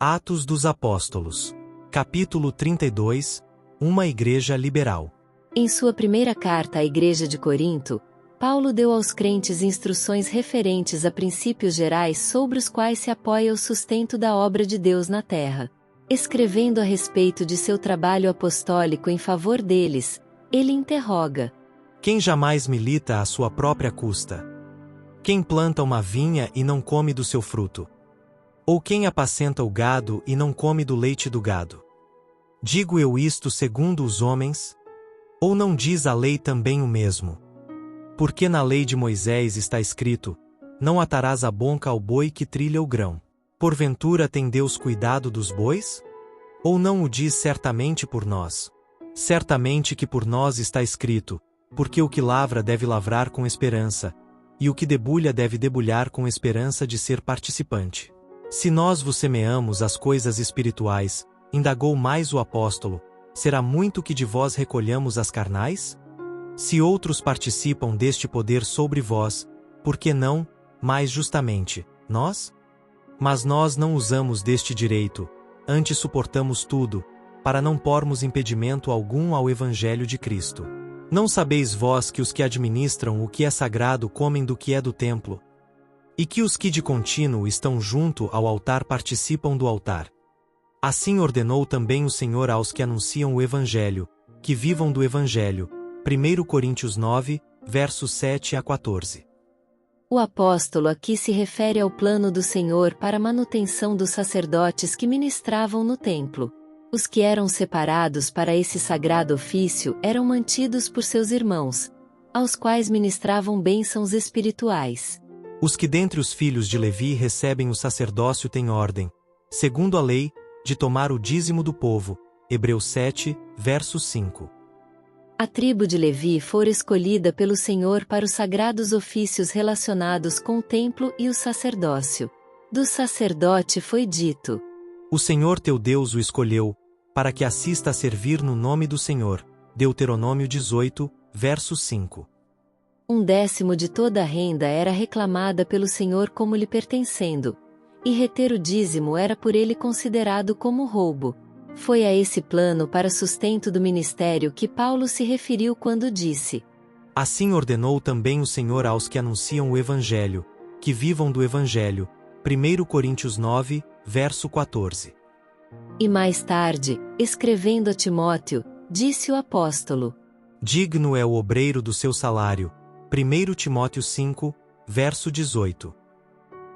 Atos dos Apóstolos. Capítulo 32. Uma igreja liberal. Em sua primeira carta à Igreja de Corinto, Paulo deu aos crentes instruções referentes a princípios gerais sobre os quais se apoia o sustento da obra de Deus na terra. Escrevendo a respeito de seu trabalho apostólico em favor deles, ele interroga: Quem jamais milita à sua própria custa? Quem planta uma vinha e não come do seu fruto? Ou quem apacenta o gado e não come do leite do gado? Digo eu isto segundo os homens? Ou não diz a lei também o mesmo? Porque na lei de Moisés está escrito: não atarás a boca ao boi que trilha o grão. Porventura tem Deus cuidado dos bois? Ou não o diz certamente por nós? Certamente que por nós está escrito: porque o que lavra deve lavrar com esperança, e o que debulha deve debulhar com esperança de ser participante. Se nós vos semeamos as coisas espirituais, indagou mais o apóstolo, será muito que de vós recolhamos as carnais? Se outros participam deste poder sobre vós, por que não, mais justamente, nós? Mas nós não usamos deste direito, antes suportamos tudo, para não pormos impedimento algum ao Evangelho de Cristo. Não sabeis vós que os que administram o que é sagrado comem do que é do templo? E que os que de contínuo estão junto ao altar participam do altar? Assim ordenou também o Senhor aos que anunciam o Evangelho, que vivam do Evangelho. 1 Coríntios 9, versos 7 a 14. O apóstolo aqui se refere ao plano do Senhor para a manutenção dos sacerdotes que ministravam no templo. Os que eram separados para esse sagrado ofício eram mantidos por seus irmãos, aos quais ministravam bênçãos espirituais. Os que dentre os filhos de Levi recebem o sacerdócio têm ordem, segundo a lei, de tomar o dízimo do povo. Hebreus 7, verso 5. A tribo de Levi fora escolhida pelo Senhor para os sagrados ofícios relacionados com o templo e o sacerdócio. Do sacerdote foi dito: o Senhor teu Deus o escolheu, para que assista a servir no nome do Senhor. Deuteronômio 18, verso 5. 1/10 de toda a renda era reclamada pelo Senhor como lhe pertencendo, e reter o dízimo era por ele considerado como roubo. Foi a esse plano para sustento do ministério que Paulo se referiu quando disse: assim ordenou também o Senhor aos que anunciam o Evangelho, que vivam do Evangelho. 1 Coríntios 9, verso 14. E mais tarde, escrevendo a Timóteo, disse o apóstolo: digno é o obreiro do seu salário. 1 Timóteo 5, verso 18.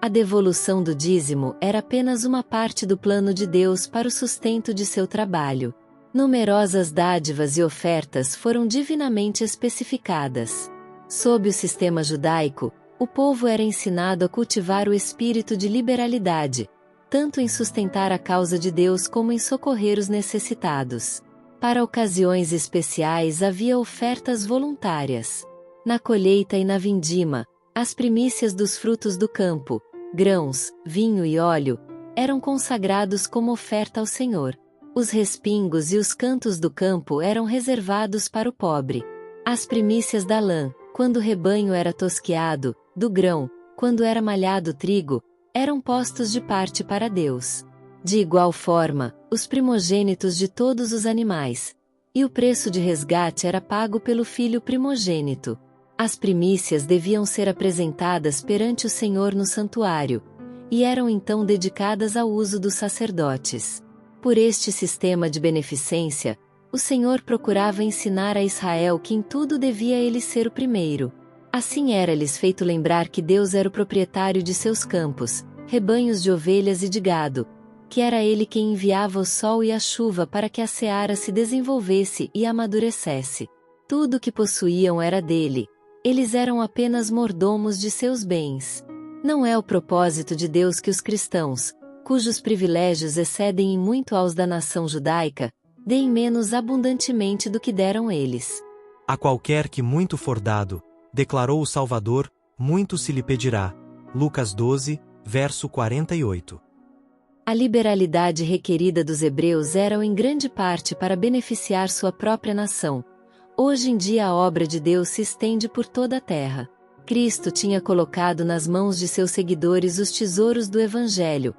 A devolução do dízimo era apenas uma parte do plano de Deus para o sustento de seu trabalho. Numerosas dádivas e ofertas foram divinamente especificadas. Sob o sistema judaico, o povo era ensinado a cultivar o espírito de liberalidade, tanto em sustentar a causa de Deus como em socorrer os necessitados. Para ocasiões especiais havia ofertas voluntárias. Na colheita e na vindima, as primícias dos frutos do campo, grãos, vinho e óleo, eram consagrados como oferta ao Senhor. Os respingos e os cantos do campo eram reservados para o pobre. As primícias da lã, quando o rebanho era tosquiado, do grão, quando era malhado o trigo, eram postos de parte para Deus. De igual forma, os primogênitos de todos os animais. E o preço de resgate era pago pelo filho primogênito. As primícias deviam ser apresentadas perante o Senhor no santuário, e eram então dedicadas ao uso dos sacerdotes. Por este sistema de beneficência, o Senhor procurava ensinar a Israel que em tudo devia ele ser o primeiro. Assim era-lhes feito lembrar que Deus era o proprietário de seus campos, rebanhos de ovelhas e de gado, que era ele quem enviava o sol e a chuva para que a seara se desenvolvesse e amadurecesse. Tudo o que possuíam era dele. Eles eram apenas mordomos de seus bens. Não é o propósito de Deus que os cristãos, cujos privilégios excedem em muito aos da nação judaica, deem menos abundantemente do que deram eles. A qualquer que muito for dado, declarou o Salvador, muito se lhe pedirá. Lucas 12, verso 48. A liberalidade requerida dos hebreus era em grande parte para beneficiar sua própria nação. Hoje em dia a obra de Deus se estende por toda a terra. Cristo tinha colocado nas mãos de seus seguidores os tesouros do Evangelho,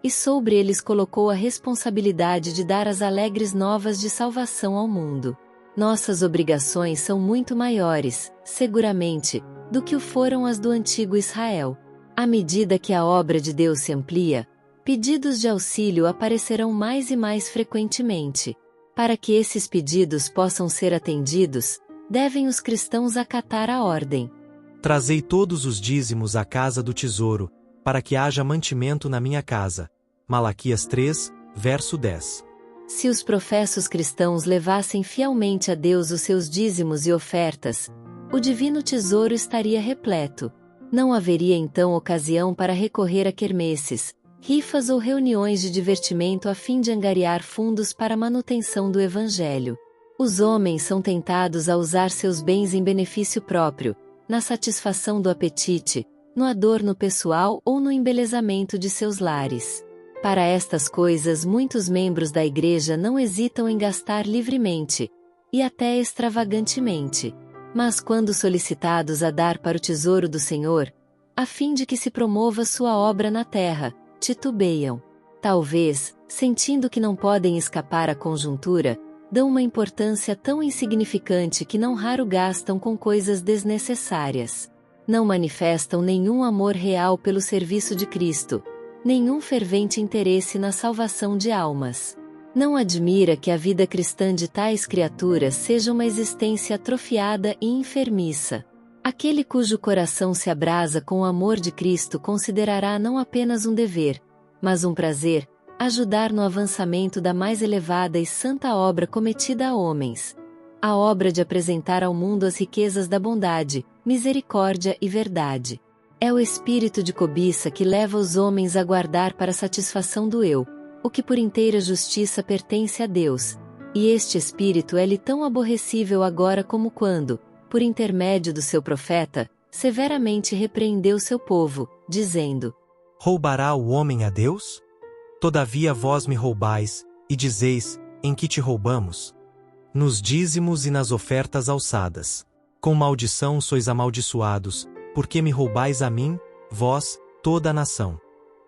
e sobre eles colocou a responsabilidade de dar as alegres novas de salvação ao mundo. Nossas obrigações são muito maiores, seguramente, do que o foram as do antigo Israel. À medida que a obra de Deus se amplia, pedidos de auxílio aparecerão mais e mais frequentemente. Para que esses pedidos possam ser atendidos, devem os cristãos acatar a ordem. Trazei todos os dízimos à casa do tesouro, para que haja mantimento na minha casa. Malaquias 3, verso 10. Se os professos cristãos levassem fielmente a Deus os seus dízimos e ofertas, o divino tesouro estaria repleto. Não haveria então ocasião para recorrer a quermesses, rifas ou reuniões de divertimento a fim de angariar fundos para a manutenção do Evangelho. Os homens são tentados a usar seus bens em benefício próprio, na satisfação do apetite, no adorno pessoal ou no embelezamento de seus lares. Para estas coisas muitos membros da Igreja não hesitam em gastar livremente, e até extravagantemente. Mas quando solicitados a dar para o tesouro do Senhor, a fim de que se promova sua obra na terra, titubeiam. Talvez, sentindo que não podem escapar à conjuntura, dão uma importância tão insignificante que não raro gastam com coisas desnecessárias. Não manifestam nenhum amor real pelo serviço de Cristo, nenhum fervente interesse na salvação de almas. Não admira que a vida cristã de tais criaturas seja uma existência atrofiada e enfermiça. Aquele cujo coração se abrasa com o amor de Cristo considerará não apenas um dever, mas um prazer, ajudar no avançamento da mais elevada e santa obra cometida a homens. A obra de apresentar ao mundo as riquezas da bondade, misericórdia e verdade. É o espírito de cobiça que leva os homens a guardar para a satisfação do eu, o que por inteira justiça pertence a Deus, e este espírito é-lhe tão aborrecível agora como quando, por intermédio do seu profeta, severamente repreendeu seu povo, dizendo: Roubará o homem a Deus? Todavia vós me roubais, e dizeis, em que te roubamos? Nos dízimos e nas ofertas alçadas. Com maldição sois amaldiçoados, porque me roubais a mim, vós, toda a nação.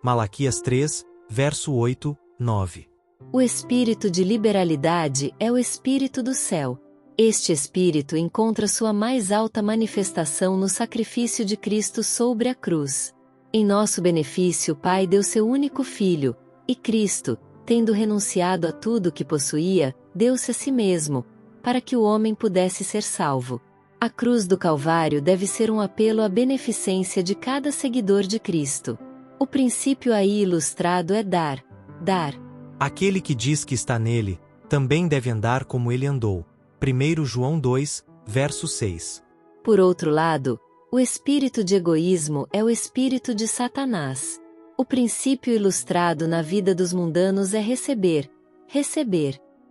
Malaquias 3, verso 8, 9. O espírito de liberalidade é o espírito do céu. Este espírito encontra sua mais alta manifestação no sacrifício de Cristo sobre a cruz. Em nosso benefício o Pai deu seu único Filho, e Cristo, tendo renunciado a tudo o que possuía, deu-se a si mesmo, para que o homem pudesse ser salvo. A cruz do Calvário deve ser um apelo à beneficência de cada seguidor de Cristo. O princípio aí ilustrado é dar. Aquele que diz que está nele, também deve andar como ele andou. 1 João 2, verso 6. Por outro lado, o espírito de egoísmo é o espírito de Satanás. O princípio ilustrado na vida dos mundanos é receber.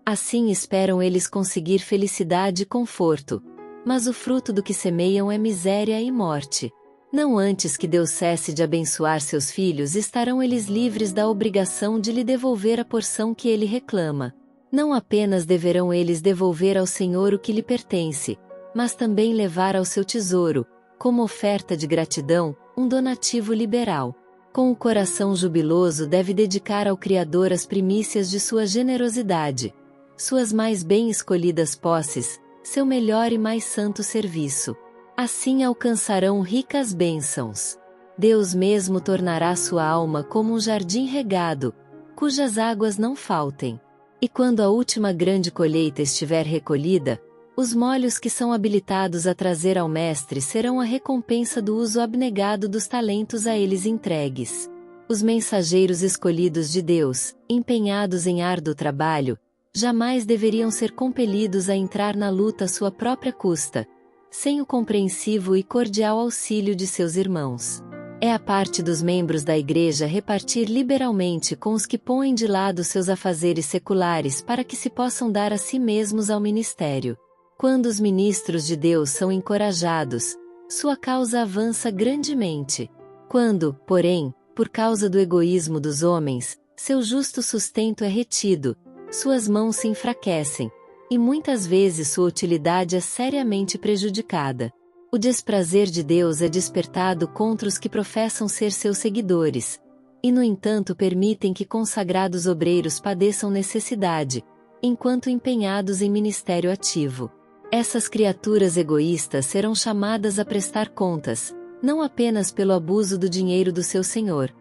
Assim esperam eles conseguir felicidade e conforto. Mas o fruto do que semeiam é miséria e morte. Não antes que Deus cesse de abençoar seus filhos estarão eles livres da obrigação de lhe devolver a porção que ele reclama. Não apenas deverão eles devolver ao Senhor o que lhe pertence, mas também levar ao seu tesouro, como oferta de gratidão, um donativo liberal. Com o coração jubiloso deve dedicar ao Criador as primícias de sua generosidade, suas mais bem escolhidas posses, seu melhor e mais santo serviço. Assim alcançarão ricas bênçãos. Deus mesmo tornará sua alma como um jardim regado, cujas águas não faltem. E quando a última grande colheita estiver recolhida, os molhos que são habilitados a trazer ao Mestre serão a recompensa do uso abnegado dos talentos a eles entregues. Os mensageiros escolhidos de Deus, empenhados em árduo trabalho, jamais deveriam ser compelidos a entrar na luta à sua própria custa, sem o compreensivo e cordial auxílio de seus irmãos. É a parte dos membros da Igreja repartir liberalmente com os que põem de lado seus afazeres seculares para que se possam dar a si mesmos ao ministério. Quando os ministros de Deus são encorajados, sua causa avança grandemente. Quando, porém, por causa do egoísmo dos homens, seu justo sustento é retido, suas mãos se enfraquecem, e muitas vezes sua utilidade é seriamente prejudicada. O desprazer de Deus é despertado contra os que professam ser seus seguidores, e no entanto permitem que consagrados obreiros padeçam necessidade, enquanto empenhados em ministério ativo. Essas criaturas egoístas serão chamadas a prestar contas, não apenas pelo abuso do dinheiro do seu senhor,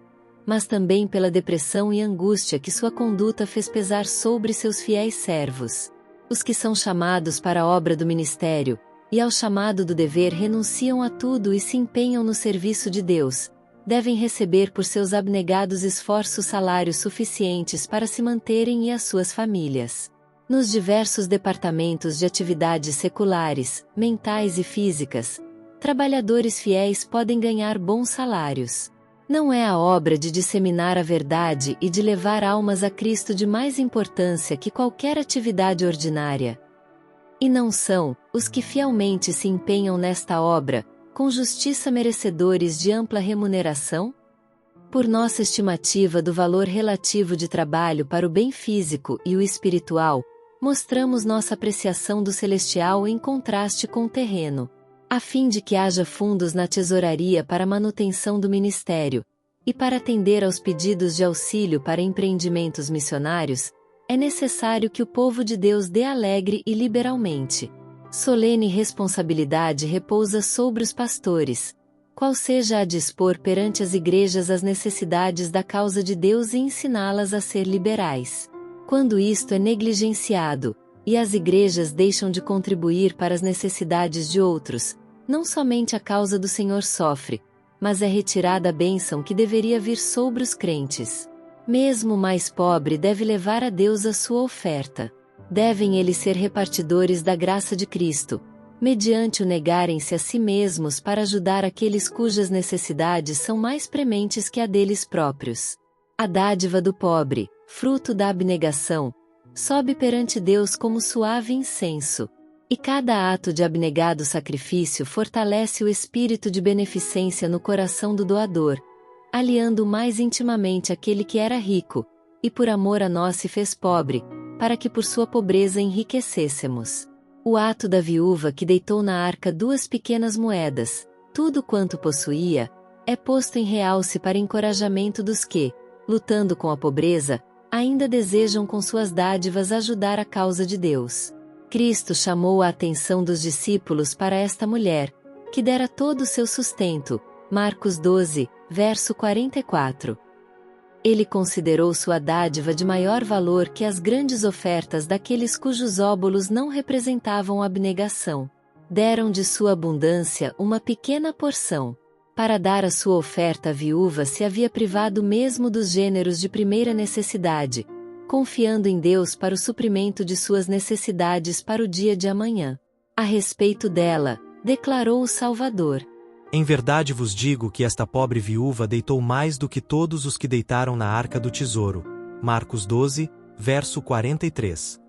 mas também pela depressão e angústia que sua conduta fez pesar sobre seus fiéis servos. Os que são chamados para a obra do ministério, e ao chamado do dever renunciam a tudo e se empenham no serviço de Deus, devem receber por seus abnegados esforços salários suficientes para se manterem e as suas famílias. Nos diversos departamentos de atividades seculares, mentais e físicas, trabalhadores fiéis podem ganhar bons salários. Não é a obra de disseminar a verdade e de levar almas a Cristo de mais importância que qualquer atividade ordinária. E não são, os que fielmente se empenham nesta obra, com justiça merecedores de ampla remuneração? Por nossa estimativa do valor relativo de trabalho para o bem físico e o espiritual, mostramos nossa apreciação do celestial em contraste com o terreno. A fim de que haja fundos na tesouraria para a manutenção do ministério, e para atender aos pedidos de auxílio para empreendimentos missionários, é necessário que o povo de Deus dê alegre e liberalmente. Solene responsabilidade repousa sobre os pastores, qual seja a dispor perante as igrejas as necessidades da causa de Deus e ensiná-las a ser liberais. Quando isto é negligenciado, e as igrejas deixam de contribuir para as necessidades de outros, não somente a causa do Senhor sofre, mas é retirada a bênção que deveria vir sobre os crentes. Mesmo o mais pobre deve levar a Deus a sua oferta. Devem eles ser repartidores da graça de Cristo, mediante o negarem-se a si mesmos para ajudar aqueles cujas necessidades são mais prementes que a deles próprios. A dádiva do pobre, fruto da abnegação, sobe perante Deus como suave incenso. E cada ato de abnegado sacrifício fortalece o espírito de beneficência no coração do doador, aliando mais intimamente aquele que era rico, e por amor a nós se fez pobre, para que por sua pobreza enriquecêssemos. O ato da viúva que deitou na arca 2 pequenas moedas, tudo quanto possuía, é posto em realce para encorajamento dos que, lutando com a pobreza, ainda desejam com suas dádivas ajudar a causa de Deus. Cristo chamou a atenção dos discípulos para esta mulher, que dera todo o seu sustento, Marcos 12, verso 44. Ele considerou sua dádiva de maior valor que as grandes ofertas daqueles cujos óbolos não representavam abnegação. Deram de sua abundância uma pequena porção. Para dar a sua oferta a viúva se havia privado mesmo dos gêneros de primeira necessidade, confiando em Deus para o suprimento de suas necessidades para o dia de amanhã. A respeito dela, declarou o Salvador: Em verdade vos digo que esta pobre viúva deitou mais do que todos os que deitaram na arca do tesouro. Marcos 12, verso 43.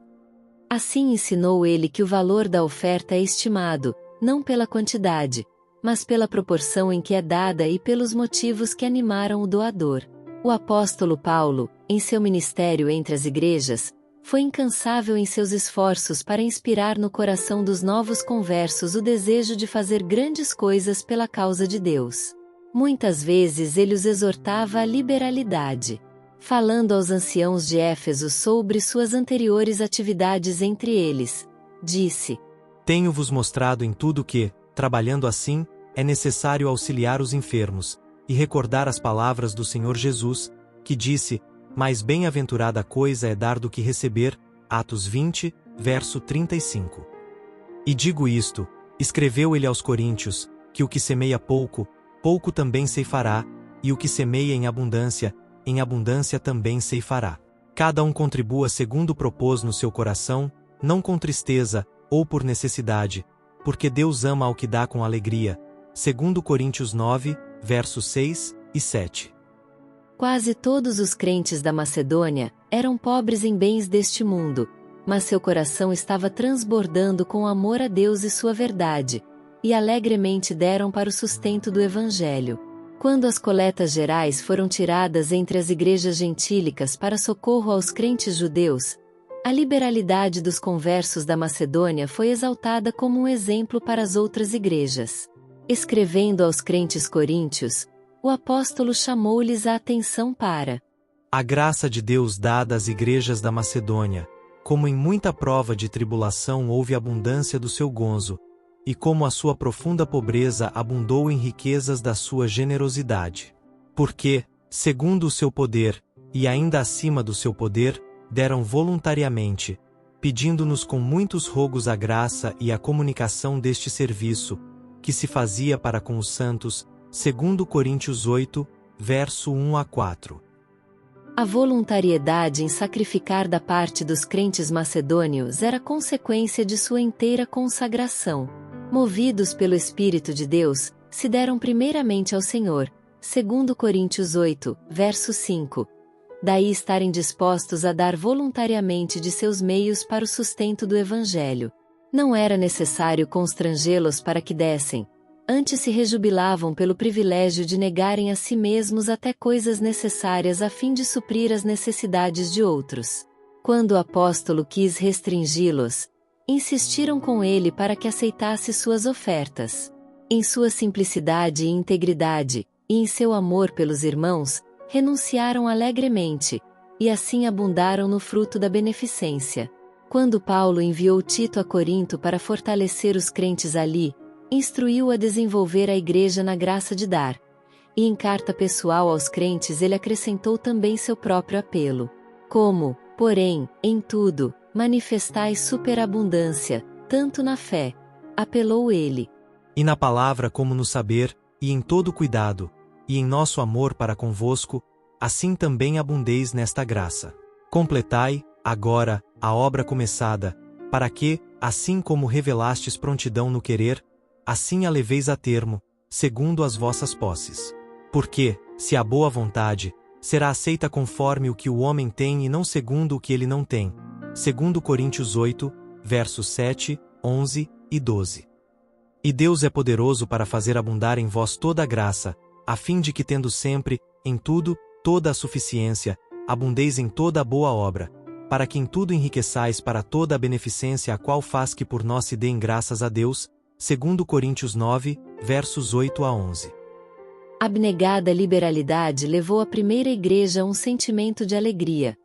Assim ensinou ele que o valor da oferta é estimado, não pela quantidade, mas pela proporção em que é dada e pelos motivos que animaram o doador. O apóstolo Paulo, em seu ministério entre as igrejas, foi incansável em seus esforços para inspirar no coração dos novos conversos o desejo de fazer grandes coisas pela causa de Deus. Muitas vezes ele os exortava à liberalidade. Falando aos anciãos de Éfeso sobre suas anteriores atividades entre eles, disse: Tenho-vos mostrado em tudo que, trabalhando assim, é necessário auxiliar os enfermos, e recordar as palavras do Senhor Jesus, que disse: Mais bem-aventurada coisa é dar do que receber, Atos 20, verso 35. E digo isto, escreveu ele aos Coríntios, que o que semeia pouco, pouco também ceifará, e o que semeia em abundância também ceifará. Cada um contribua segundo propôs no seu coração, não com tristeza, ou por necessidade, porque Deus ama ao que dá com alegria. 2 Coríntios 9, versos 6 e 7. Quase todos os crentes da Macedônia eram pobres em bens deste mundo, mas seu coração estava transbordando com amor a Deus e sua verdade, e alegremente deram para o sustento do Evangelho. Quando as coletas gerais foram tiradas entre as igrejas gentílicas para socorro aos crentes judeus, a liberalidade dos conversos da Macedônia foi exaltada como um exemplo para as outras igrejas. Escrevendo aos crentes coríntios, o apóstolo chamou-lhes a atenção para a graça de Deus dada às igrejas da Macedônia, como em muita prova de tribulação houve abundância do seu gonzo, e como a sua profunda pobreza abundou em riquezas da sua generosidade. Porque, segundo o seu poder, e ainda acima do seu poder, deram voluntariamente, pedindo-nos com muitos rogos a graça e a comunicação deste serviço, que se fazia para com os santos, segundo Coríntios 8, verso 1 a 4. A voluntariedade em sacrificar da parte dos crentes macedônios era consequência de sua inteira consagração. Movidos pelo Espírito de Deus, se deram primeiramente ao Senhor, segundo Coríntios 8, verso 5. Daí estarem dispostos a dar voluntariamente de seus meios para o sustento do Evangelho. Não era necessário constrangê-los para que dessem. Antes se rejubilavam pelo privilégio de negarem a si mesmos até coisas necessárias a fim de suprir as necessidades de outros. Quando o apóstolo quis restringi-los, insistiram com ele para que aceitasse suas ofertas. Em sua simplicidade e integridade, e em seu amor pelos irmãos, renunciaram alegremente, e assim abundaram no fruto da beneficência. Quando Paulo enviou Tito a Corinto para fortalecer os crentes ali, instruiu a desenvolver a igreja na graça de dar. E em carta pessoal aos crentes ele acrescentou também seu próprio apelo. Como, porém, em tudo, manifestais superabundância, tanto na fé, apelou ele. E na palavra como no saber, e em todo cuidado, e em nosso amor para convosco, assim também abundeis nesta graça. Completai, agora, a obra começada, para que, assim como revelastes prontidão no querer, assim a leveis a termo, segundo as vossas posses. Porque, se há boa vontade, será aceita conforme o que o homem tem e não segundo o que ele não tem. Segundo Coríntios 8, versos 7, 11 e 12. E Deus é poderoso para fazer abundar em vós toda a graça, a fim de que tendo sempre, em tudo, toda a suficiência, abundeis em toda a boa obra, para que em tudo enriqueçais para toda a beneficência a qual faz que por nós se deem graças a Deus, segundo Coríntios 9, versos 8 a 11. A abnegada liberalidade levou a primeira igreja a um sentimento de alegria,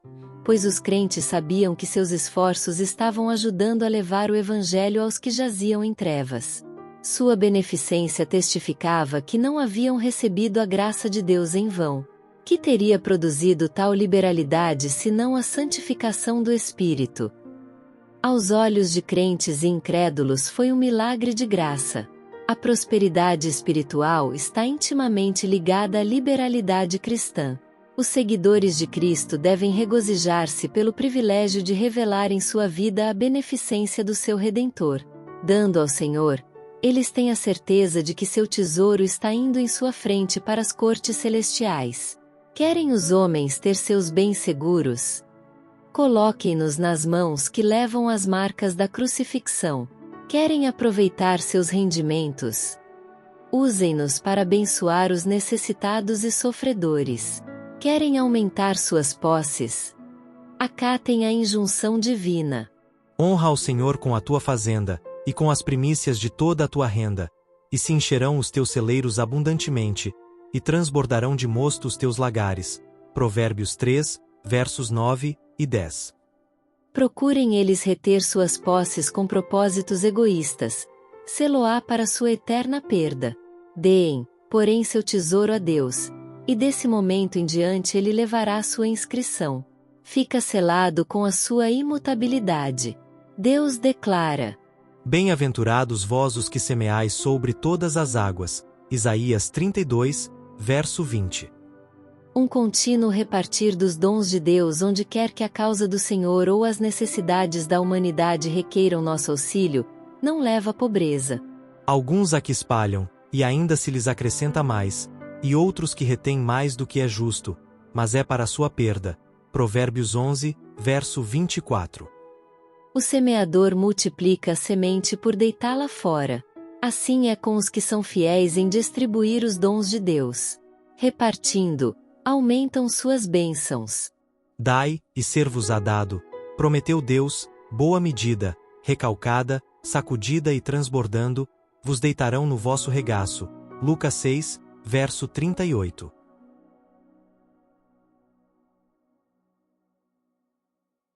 pois os crentes sabiam que seus esforços estavam ajudando a levar o Evangelho aos que jaziam em trevas. Sua beneficência testificava que não haviam recebido a graça de Deus em vão. Que teria produzido tal liberalidade senão a santificação do Espírito? Aos olhos de crentes e incrédulos foi um milagre de graça. A prosperidade espiritual está intimamente ligada à liberalidade cristã. Os seguidores de Cristo devem regozijar-se pelo privilégio de revelar em sua vida a beneficência do seu Redentor. Dando ao Senhor, eles têm a certeza de que seu tesouro está indo em sua frente para as cortes celestiais. Querem os homens ter seus bens seguros? Coloquem-nos nas mãos que levam as marcas da crucifixão. Querem aproveitar seus rendimentos? Usem-nos para abençoar os necessitados e sofredores. Querem aumentar suas posses? Acatem a injunção divina. Honra ao Senhor com a tua fazenda, e com as primícias de toda a tua renda, e se encherão os teus celeiros abundantemente, e transbordarão de mosto os teus lagares. Provérbios 3, versos 9 e 10. Procurem eles reter suas posses com propósitos egoístas, sê-lo-á para sua eterna perda. Deem, porém, seu tesouro a Deus, e desse momento em diante ele levará sua inscrição. Fica selado com a sua imutabilidade. Deus declara: Bem-aventurados vós os que semeais sobre todas as águas. Isaías 32, verso 20. Um contínuo repartir dos dons de Deus onde quer que a causa do Senhor ou as necessidades da humanidade requeiram nosso auxílio, não leva à pobreza. Alguns aqui espalham, e ainda se lhes acrescenta mais, e outros que retêm mais do que é justo, mas é para a sua perda. Provérbios 11, verso 24. O semeador multiplica a semente por deitá-la fora. Assim é com os que são fiéis em distribuir os dons de Deus. Repartindo, aumentam suas bênçãos. Dai, e ser-vos-á dado, prometeu Deus, boa medida, recalcada, sacudida e transbordando, vos deitarão no vosso regaço. Lucas 6, verso 38.